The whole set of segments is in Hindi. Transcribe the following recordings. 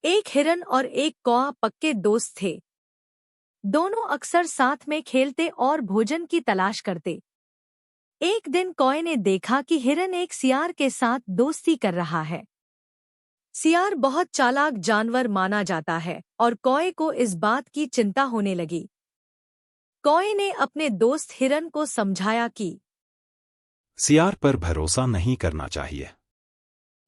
एक हिरन और एक कौआ पक्के दोस्त थे। दोनों अक्सर साथ में खेलते और भोजन की तलाश करते। एक दिन कौए ने देखा कि हिरन एक सियार के साथ दोस्ती कर रहा है। सियार बहुत चालाक जानवर माना जाता है और कौए को इस बात की चिंता होने लगी। कौए ने अपने दोस्त हिरन को समझाया कि सियार पर भरोसा नहीं करना चाहिए।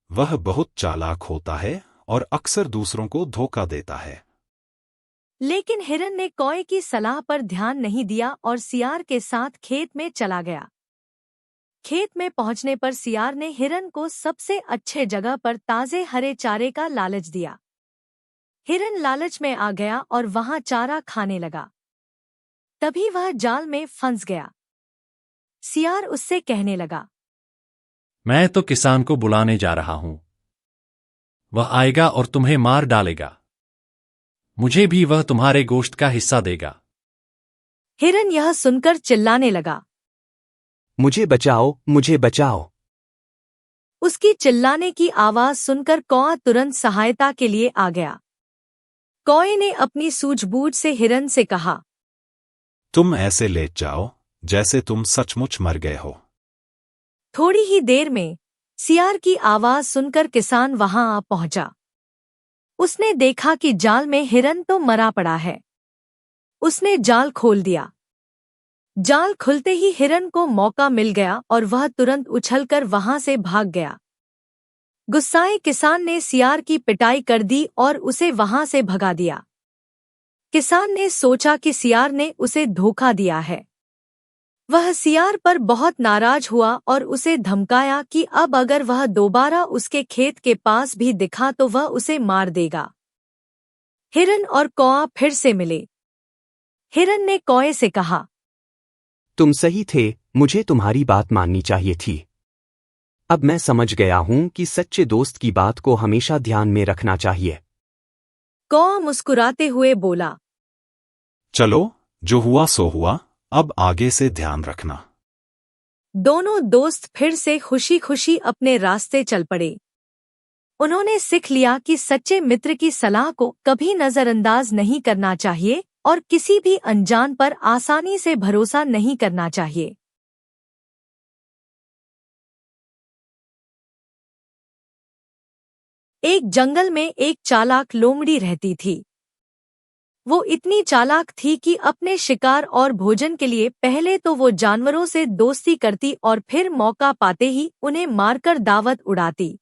वह बहुत चालाक होता है और अक्सर दूसरों को धोखा देता है। लेकिन हिरन ने कौए की सलाह पर ध्यान नहीं दिया और सियार के साथ खेत में चला गया। खेत में पहुंचने पर सियार ने हिरन को सबसे अच्छे जगह पर ताजे हरे चारे का लालच दिया। हिरन लालच में आ गया और वहां चारा खाने लगा। तभी वह जाल में फंस गया। सियार उससे कहने लगा, मैं तो किसान को बुलाने जा रहा हूं। वह आएगा और तुम्हें मार डालेगा। मुझे भी वह तुम्हारे गोश्त का हिस्सा देगा। हिरन यह सुनकर चिल्लाने लगा, मुझे बचाओ, मुझे बचाओ। उसकी चिल्लाने की आवाज सुनकर कौआ तुरंत सहायता के लिए आ गया। कौए ने अपनी सूझबूझ से हिरन से कहा, तुम ऐसे लेट जाओ जैसे तुम सचमुच मर गए हो। थोड़ी ही देर में सियार की आवाज सुनकर किसान वहां आ पहुंचा। उसने देखा कि जाल में हिरन तो मरा पड़ा है। उसने जाल खोल दिया। जाल खुलते ही हिरन को मौका मिल गया और वह तुरंत उछलकर वहां से भाग गया। गुस्साए किसान ने सियार की पिटाई कर दी और उसे वहां से भगा दिया। किसान ने सोचा कि सियार ने उसे धोखा दिया है। वह सियार पर बहुत नाराज हुआ और उसे धमकाया कि अब अगर वह दोबारा उसके खेत के पास भी दिखा तो वह उसे मार देगा। हिरन और कौआ फिर से मिले। हिरन ने कौए से कहा, तुम सही थे, मुझे तुम्हारी बात माननी चाहिए थी। अब मैं समझ गया हूं कि सच्चे दोस्त की बात को हमेशा ध्यान में रखना चाहिए। कौआ मुस्कुराते हुए बोला, चलो, जो हुआ सो हुआ, अब आगे से ध्यान रखना। दोनों दोस्त फिर से खुशी खुशी अपने रास्ते चल पड़े। उन्होंने सीख लिया कि सच्चे मित्र की सलाह को कभी नजरअंदाज नहीं करना चाहिए और किसी भी अनजान पर आसानी से भरोसा नहीं करना चाहिए। एक जंगल में एक चालाक लोमड़ी रहती थी। वो इतनी चालाक थी कि अपने शिकार और भोजन के लिए पहले तो वो जानवरों से दोस्ती करती और फिर मौका पाते ही उन्हें मारकर दावत उड़ाती।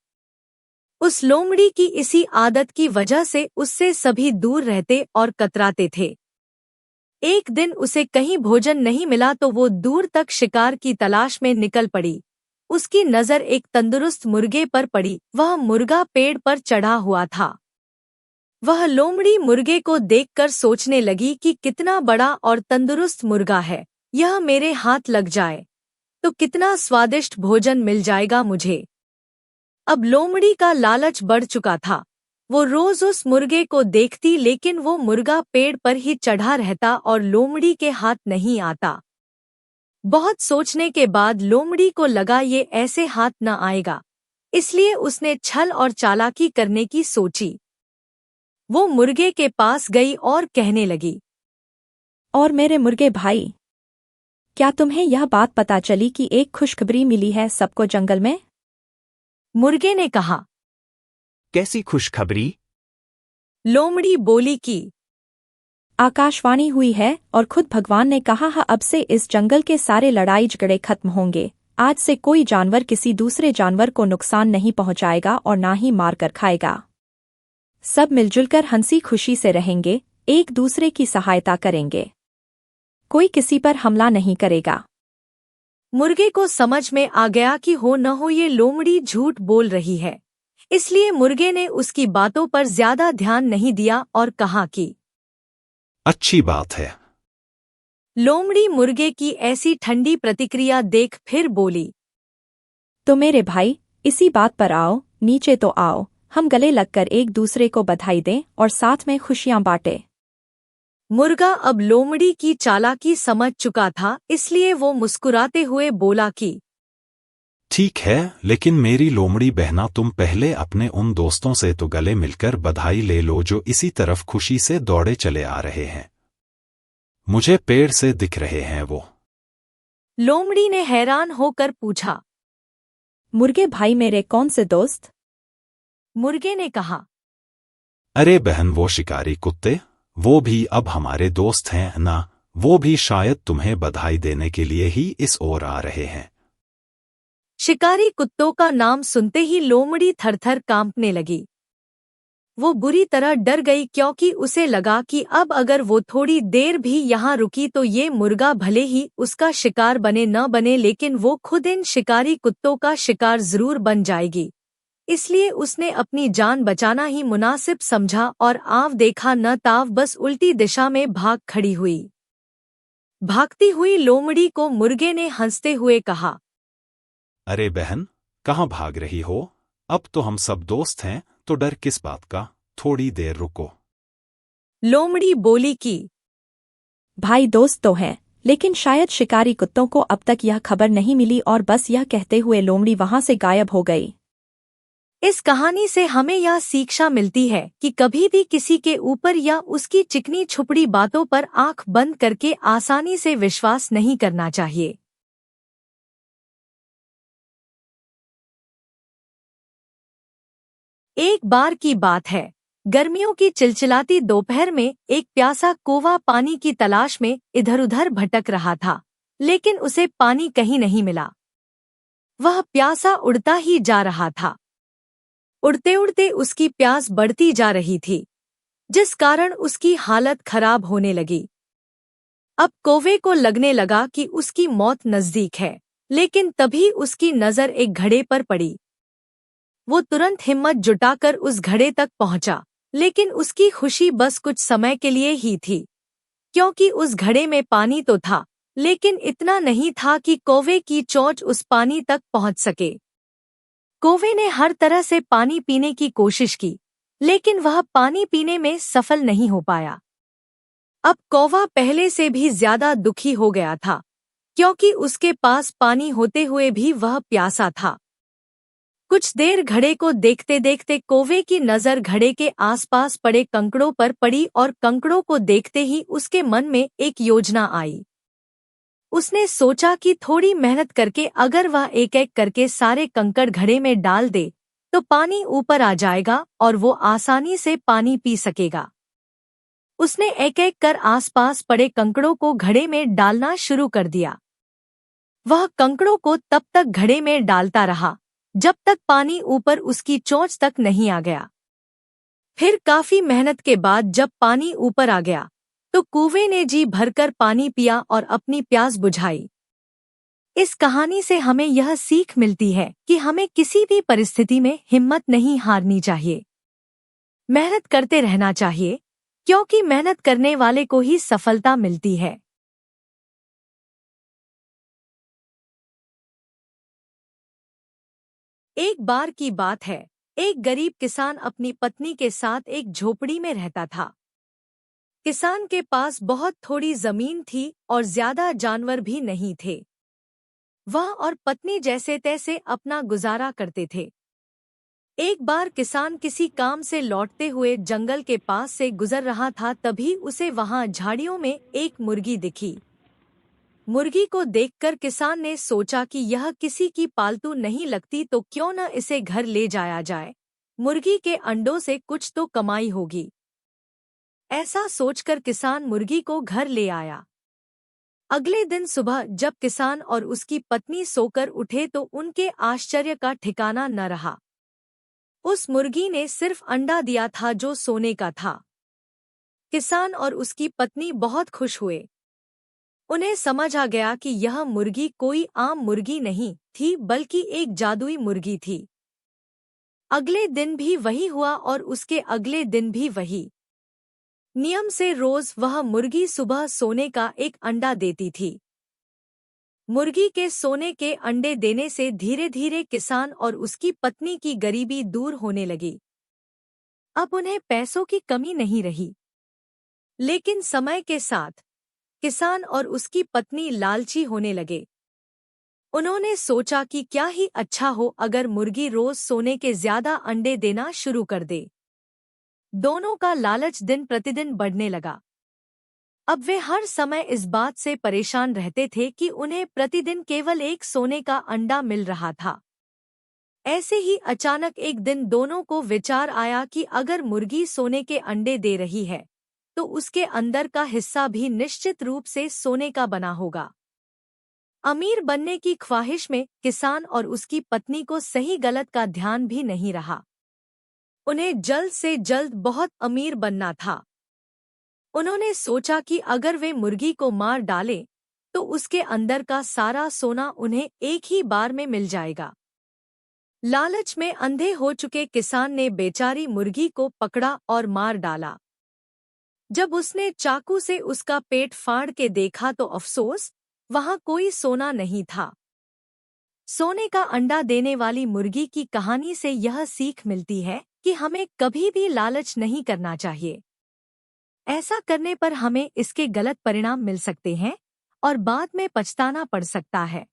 उस लोमड़ी की इसी आदत की वजह से उससे सभी दूर रहते और कतराते थे। एक दिन उसे कहीं भोजन नहीं मिला तो वो दूर तक शिकार की तलाश में निकल पड़ी। उसकी नज़र एक तंदुरुस्त मुर्गे पर पड़ी। वह मुर्गा पेड़ पर चढ़ा हुआ था। वह लोमड़ी मुर्गे को देखकर सोचने लगी कि कितना बड़ा और तंदुरुस्त मुर्गा है। यह मेरे हाथ लग जाए तो कितना स्वादिष्ट भोजन मिल जाएगा मुझे। अब लोमड़ी का लालच बढ़ चुका था। वो रोज उस मुर्गे को देखती लेकिन वो मुर्गा पेड़ पर ही चढ़ा रहता और लोमड़ी के हाथ नहीं आता। बहुत सोचने के बाद लोमड़ी को लगा ये ऐसे हाथ न आएगा, इसलिए उसने छल और चालाकी करने की सोची। वो मुर्गे के पास गई और कहने लगी, और मेरे मुर्गे भाई, क्या तुम्हें यह बात पता चली कि एक खुशखबरी मिली है सबको जंगल में? मुर्गे ने कहा। कैसी खुशखबरी? लोमड़ी बोली कि आकाशवाणी हुई है और खुद भगवान ने कहा है अब से इस जंगल के सारे लड़ाई झगड़े खत्म होंगे। आज से कोई जानवर किसी दूसरे जानवर को नुकसान नहीं पहुंचाएगा और ना ही मार कर खाएगा। सब मिलजुल कर हंसी खुशी से रहेंगे, एक दूसरे की सहायता करेंगे। कोई किसी पर हमला नहीं करेगा। मुर्गे को समझ में आ गया कि हो न हो ये लोमड़ी झूठ बोल रही है, इसलिए मुर्गे ने उसकी बातों पर ज्यादा ध्यान नहीं दिया और कहा कि अच्छी बात है। लोमड़ी मुर्गे की ऐसी ठंडी प्रतिक्रिया देख फिर बोली, तो मेरे भाई, इसी बात पर आओ, नीचे तो आओ, हम गले लगकर एक दूसरे को बधाई दें और साथ में खुशियां बांटें। मुर्गा अब लोमड़ी की चालाकी समझ चुका था, इसलिए वो मुस्कुराते हुए बोला कि ठीक है, लेकिन मेरी लोमड़ी बहना, तुम पहले अपने उन दोस्तों से तो गले मिलकर बधाई ले लो जो इसी तरफ खुशी से दौड़े चले आ रहे हैं। मुझे पेड़ से दिख रहे हैं वो। लोमड़ी ने हैरान होकर पूछा। मुर्गे भाई मेरे कौन से दोस्त? मुर्गे ने कहा। अरे बहन, वो शिकारी कुत्ते, वो भी अब हमारे दोस्त हैं ना। वो भी शायद तुम्हें बधाई देने के लिए ही इस ओर आ रहे हैं। शिकारी कुत्तों का नाम सुनते ही लोमड़ी थरथर कांपने लगी। वो बुरी तरह डर गई, क्योंकि उसे लगा कि अब अगर वो थोड़ी देर भी यहाँ रुकी तो ये मुर्गा भले ही उसका शिकार बने न बने, लेकिन वो खुद इन शिकारी कुत्तों का शिकार जरूर बन जाएगी। इसलिए उसने अपनी जान बचाना ही मुनासिब समझा और आव देखा न ताव बस उल्टी दिशा में भाग खड़ी हुई। भागती हुई लोमड़ी को मुर्गे ने हंसते हुए कहा। अरे बहन, कहाँ भाग रही हो? अब तो हम सब दोस्त हैं, तो डर किस बात का? थोड़ी देर रुको। लोमड़ी बोली कि भाई दोस्त तो हैं, लेकिन शायद शिकारी कुत्तों को अब तक यह खबर नहीं मिली, और बस यह कहते हुए लोमड़ी वहां से गायब हो गई। इस कहानी से हमें यह शिक्षा मिलती है कि कभी भी किसी के ऊपर या उसकी चिकनी छुपड़ी बातों पर आंख बंद करके आसानी से विश्वास नहीं करना चाहिए। एक बार की बात है, गर्मियों की चिलचिलाती दोपहर में एक प्यासा कौवा पानी की तलाश में इधर-उधर भटक रहा था, लेकिन उसे पानी कहीं नहीं मिला। वह प्यासा उड़ता ही जा रहा था। उड़ते उड़ते उसकी प्यास बढ़ती जा रही थी, जिस कारण उसकी हालत खराब होने लगी। अब कौवे को लगने लगा कि उसकी मौत नजदीक है, लेकिन तभी उसकी नजर एक घड़े पर पड़ी। वो तुरंत हिम्मत जुटाकर उस घड़े तक पहुंचा, लेकिन उसकी खुशी बस कुछ समय के लिए ही थी, क्योंकि उस घड़े में पानी तो था, लेकिन इतना नहीं था कि कौवे की चोंच उस पानी तक पहुंच सके। कौवे ने हर तरह से पानी पीने की कोशिश की, लेकिन वह पानी पीने में सफल नहीं हो पाया। अब कौवा पहले से भी ज्यादा दुखी हो गया था, क्योंकि उसके पास पानी होते हुए भी वह प्यासा था। कुछ देर घड़े को देखते देखते कौवे की नजर घड़े के आसपास पड़े कंकड़ों पर पड़ी, और कंकड़ों को देखते ही उसके मन में एक योजना आई। उसने सोचा कि थोड़ी मेहनत करके अगर वह एक एक करके सारे कंकड़ घड़े में डाल दे तो पानी ऊपर आ जाएगा और वो आसानी से पानी पी सकेगा। उसने एक एक कर आसपास पड़े कंकड़ों को घड़े में डालना शुरू कर दिया। वह कंकड़ों को तब तक घड़े में डालता रहा जब तक पानी ऊपर उसकी चोंच तक नहीं आ गया। फिर काफी मेहनत के बाद जब पानी ऊपर आ गया तो कौवे ने जी भरकर पानी पिया और अपनी प्यास बुझाई। इस कहानी से हमें यह सीख मिलती है कि हमें किसी भी परिस्थिति में हिम्मत नहीं हारनी चाहिए। मेहनत करते रहना चाहिए, क्योंकि मेहनत करने वाले को ही सफलता मिलती है। एक बार की बात है, एक गरीब किसान अपनी पत्नी के साथ एक झोपड़ी में रहता था। किसान के पास बहुत थोड़ी जमीन थी और ज्यादा जानवर भी नहीं थे। वह और पत्नी जैसे तैसे अपना गुजारा करते थे। एक बार किसान किसी काम से लौटते हुए जंगल के पास से गुजर रहा था, तभी उसे वहां झाड़ियों में एक मुर्गी दिखी। मुर्गी को देखकर किसान ने सोचा कि यह किसी की पालतू नहीं लगती, तो क्यों न इसे घर ले जाया जाए। मुर्गी के अंडों से कुछ तो कमाई होगी। ऐसा सोचकर किसान मुर्गी को घर ले आया। अगले दिन सुबह जब किसान और उसकी पत्नी सोकर उठे तो उनके आश्चर्य का ठिकाना न रहा। उस मुर्गी ने सिर्फ अंडा दिया था जो सोने का था। किसान और उसकी पत्नी बहुत खुश हुए। उन्हें समझ आ गया कि यह मुर्गी कोई आम मुर्गी नहीं थी, बल्कि एक जादुई मुर्गी थी। अगले दिन भी वही हुआ और उसके अगले दिन भी वही। नियम से रोज वह मुर्गी सुबह सोने का एक अंडा देती थी। मुर्गी के सोने के अंडे देने से धीरे धीरे किसान और उसकी पत्नी की गरीबी दूर होने लगी। अब उन्हें पैसों की कमी नहीं रही। लेकिन समय के साथ किसान और उसकी पत्नी लालची होने लगे। उन्होंने सोचा कि क्या ही अच्छा हो अगर मुर्गी रोज सोने के ज्यादा अंडे देना शुरू कर दे। दोनों का लालच दिन प्रतिदिन बढ़ने लगा। अब वे हर समय इस बात से परेशान रहते थे कि उन्हें प्रतिदिन केवल एक सोने का अंडा मिल रहा था। ऐसे ही अचानक एक दिन दोनों को विचार आया कि अगर मुर्गी सोने के अंडे दे रही है तो उसके अंदर का हिस्सा भी निश्चित रूप से सोने का बना होगा। अमीर बनने की ख्वाहिश में किसान और उसकी पत्नी को सही गलत का ध्यान भी नहीं रहा। उन्हें जल्द से जल्द बहुत अमीर बनना था। उन्होंने सोचा कि अगर वे मुर्गी को मार डालें तो उसके अंदर का सारा सोना उन्हें एक ही बार में मिल जाएगा। लालच में अंधे हो चुके किसान ने बेचारी मुर्गी को पकड़ा और मार डाला। जब उसने चाकू से उसका पेट फाड़ के देखा तो अफसोस, वहां कोई सोना नहीं था। सोने का अंडा देने वाली मुर्गी की कहानी से यह सीख मिलती है कि हमें कभी भी लालच नहीं करना चाहिए। ऐसा करने पर हमें इसके गलत परिणाम मिल सकते हैं और बाद में पछताना पड़ सकता है।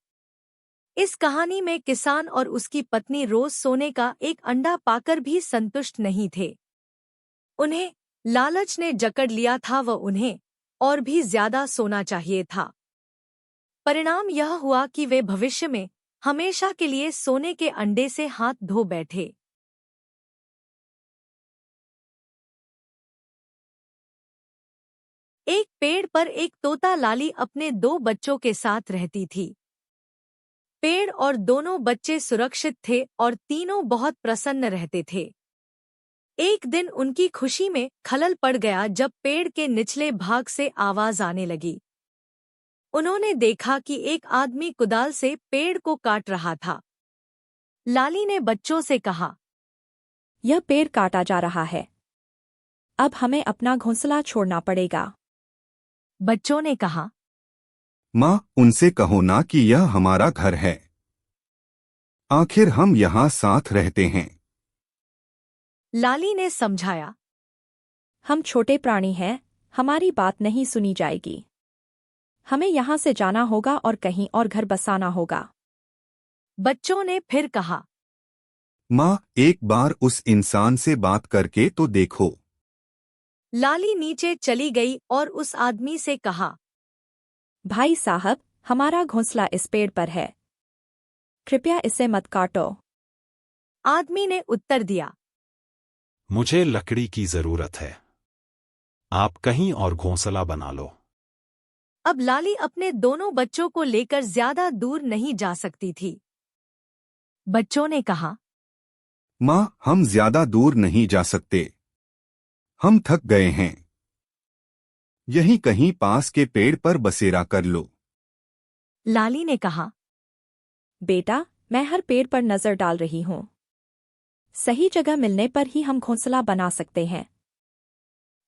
इस कहानी में किसान और उसकी पत्नी रोज सोने का एक अंडा पाकर भी संतुष्ट नहीं थे। उन्हें लालच ने जकड़ लिया था व उन्हें और भी ज्यादा सोना चाहिए था। परिणाम यह हुआ कि वे भविष्य में हमेशा के लिए सोने के अंडे से हाथ धो बैठे। एक पेड़ पर एक तोता लाली अपने 2 बच्चों के साथ रहती थी। पेड़ और दोनों बच्चे सुरक्षित थे और तीनों बहुत प्रसन्न रहते थे। एक दिन उनकी खुशी में खलल पड़ गया जब पेड़ के निचले भाग से आवाज आने लगी। उन्होंने देखा कि एक आदमी कुदाल से पेड़ को काट रहा था। लाली ने बच्चों से कहा, यह पेड़ काटा जा रहा है। अब हमें अपना घोंसला छोड़ना पड़ेगा। बच्चों ने कहा, माँ, उनसे कहो ना कि यह हमारा घर है। आखिर हम यहाँ साथ रहते हैं। लाली ने समझाया, हम छोटे प्राणी हैं, हमारी बात नहीं सुनी जाएगी। हमें यहाँ से जाना होगा और कहीं और घर बसाना होगा। बच्चों ने फिर कहा, माँ, एक बार उस इंसान से बात करके तो देखो। लाली नीचे चली गई और उस आदमी से कहा, भाई साहब, हमारा घोंसला इस पेड़ पर है। कृपया इसे मत काटो। आदमी ने उत्तर दिया, मुझे लकड़ी की जरूरत है। आप कहीं और घोंसला बना लो। अब लाली अपने दोनों बच्चों को लेकर ज्यादा दूर नहीं जा सकती थी। बच्चों ने कहा, माँ, हम ज्यादा दूर नहीं जा सकते। हम थक गए हैं। यहीं कहीं पास के पेड़ पर बसेरा कर लो। लाली ने कहा, बेटा, मैं हर पेड़ पर नजर डाल रही हूँ। सही जगह मिलने पर ही हम घोंसला बना सकते हैं।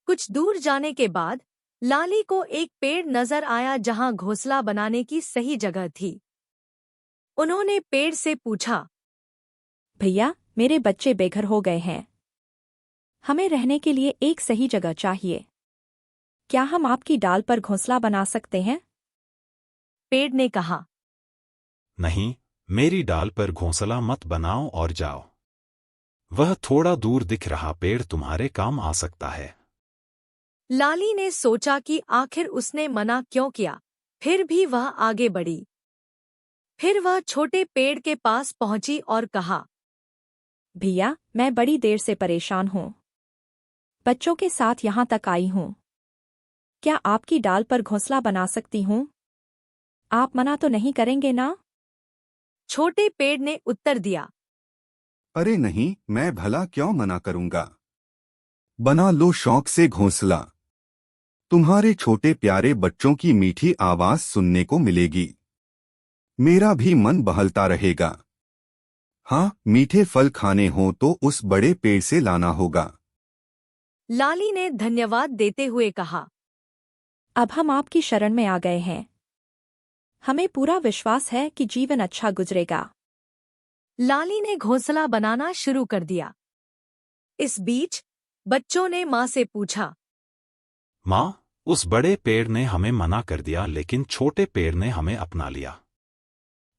कुछ दूर जाने के बाद लाली को एक पेड़ नजर आया जहां घोंसला बनाने की सही जगह थी। उन्होंने पेड़ से पूछा, भैया, मेरे बच्चे बेघर हो गए हैं। हमें रहने के लिए एक सही जगह चाहिए। क्या हम आपकी डाल पर घोंसला बना सकते हैं? पेड़ ने कहा, नहीं, मेरी डाल पर घोंसला मत बनाओ और जाओ। वह थोड़ा दूर दिख रहा पेड़ तुम्हारे काम आ सकता है। लाली ने सोचा कि आखिर उसने मना क्यों किया, फिर भी वह आगे बढ़ी। फिर वह छोटे पेड़ के पास पहुंची और कहा, भैया, मैं बड़ी देर से परेशान हूँ। बच्चों के साथ यहाँ तक आई हूँ। क्या आपकी डाल पर घोंसला बना सकती हूँ? आप मना तो नहीं करेंगे ना? छोटे पेड़ ने उत्तर दिया, अरे नहीं, मैं भला क्यों मना करूंगा। बना लो शौक से घोंसला। तुम्हारे छोटे प्यारे बच्चों की मीठी आवाज सुनने को मिलेगी। मेरा भी मन बहलता रहेगा। हाँ, मीठे फल खाने हो तो उस बड़े पेड़ से लाना होगा। लाली ने धन्यवाद देते हुए कहा, अब हम आपकी शरण में आ गए हैं। हमें पूरा विश्वास है कि जीवन अच्छा गुजरेगा। लाली ने घोंसला बनाना शुरू कर दिया। इस बीच बच्चों ने माँ से पूछा, माँ, उस बड़े पेड़ ने हमें मना कर दिया लेकिन छोटे पेड़ ने हमें अपना लिया।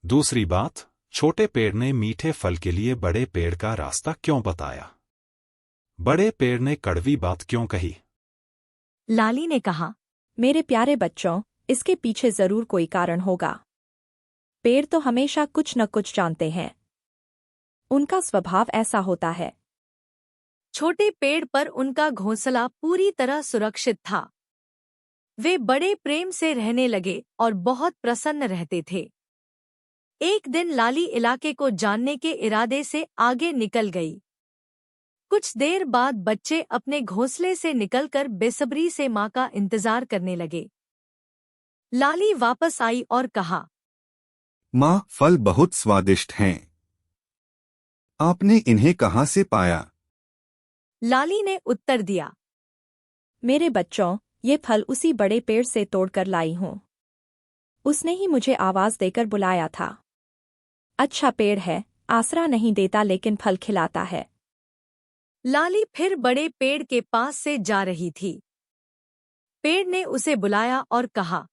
दूसरी बात, छोटे पेड़ ने मीठे फल के लिए बड़े पेड़ का रास्ता क्यों बताया? बड़े पेड़ ने कड़वी बात क्यों कही? लाली ने कहा, मेरे प्यारे बच्चों, इसके पीछे जरूर कोई कारण होगा। पेड़ तो हमेशा कुछ न कुछ जानते हैं। उनका स्वभाव ऐसा होता है। छोटे पेड़ पर उनका घोंसला पूरी तरह सुरक्षित था। वे बड़े प्रेम से रहने लगे और बहुत प्रसन्न रहते थे। एक दिन लाली इलाके को जानने के इरादे से आगे निकल गई। कुछ देर बाद बच्चे अपने घोंसले से निकलकर बेसब्री से माँ का इंतजार करने लगे। लाली वापस आई और कहा, माँ, फल बहुत स्वादिष्ट हैं। आपने इन्हें कहाँ से पाया? लाली ने उत्तर दिया, मेरे बच्चों, ये फल उसी बड़े पेड़ से तोड़कर लाई हूँ। उसने ही मुझे आवाज देकर बुलाया था। अच्छा पेड़ है, आसरा नहीं देता लेकिन फल खिलाता है। लाली फिर बड़े पेड़ के पास से जा रही थी। पेड़ ने उसे बुलाया और कहा,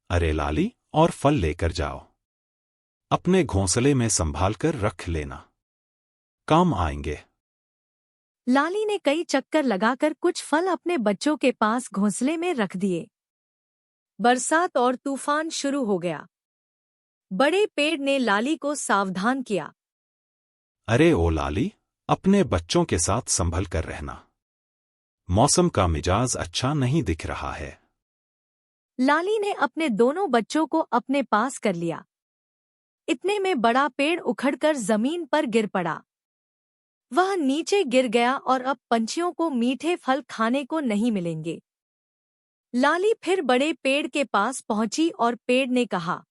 अरे लाली, और फल लेकर जाओ। अपने घोंसले में संभाल कर रख लेना, काम आएंगे। लाली ने कई चक्कर लगाकर कुछ फल अपने बच्चों के पास घोंसले में रख दिए। बरसात और तूफान शुरू हो गया। बड़े पेड़ ने लाली को सावधान किया। अरे ओ लाली, अपने बच्चों के साथ संभल कर रहना। मौसम का मिजाज अच्छा नहीं दिख रहा है। लाली ने अपने दोनों बच्चों को अपने पास कर लिया। इतने में बड़ा पेड़ उखड़कर जमीन पर गिर पड़ा। वह नीचे गिर गया और अब पंछियों को मीठे फल खाने को नहीं मिलेंगे। लाली फिर बड़े पेड़ के पास पहुंची और पेड़ ने कहा,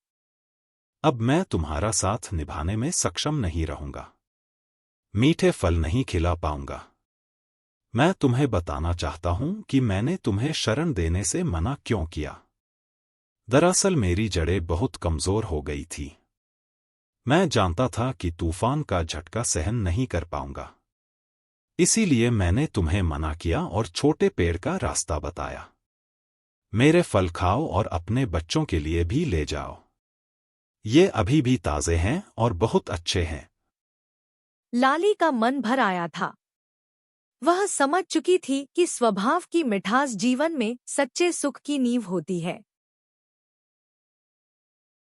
अब मैं तुम्हारा साथ निभाने में सक्षम नहीं रहूंगा। मीठे फल नहीं खिला पाऊंगा। मैं तुम्हें बताना चाहता हूं कि मैंने तुम्हें शरण देने से मना क्यों किया। दरअसल मेरी जड़ें बहुत कमजोर हो गई थी। मैं जानता था कि तूफान का झटका सहन नहीं कर पाऊंगा। इसीलिए मैंने तुम्हें मना किया और छोटे पेड़ का रास्ता बताया। मेरे फल खाओ और अपने बच्चों के लिए भी ले जाओ। ये अभी भी ताजे हैं और बहुत अच्छे हैं। लाली का मन भर आया था। वह समझ चुकी थी कि स्वभाव की मिठास जीवन में सच्चे सुख की नींव होती है।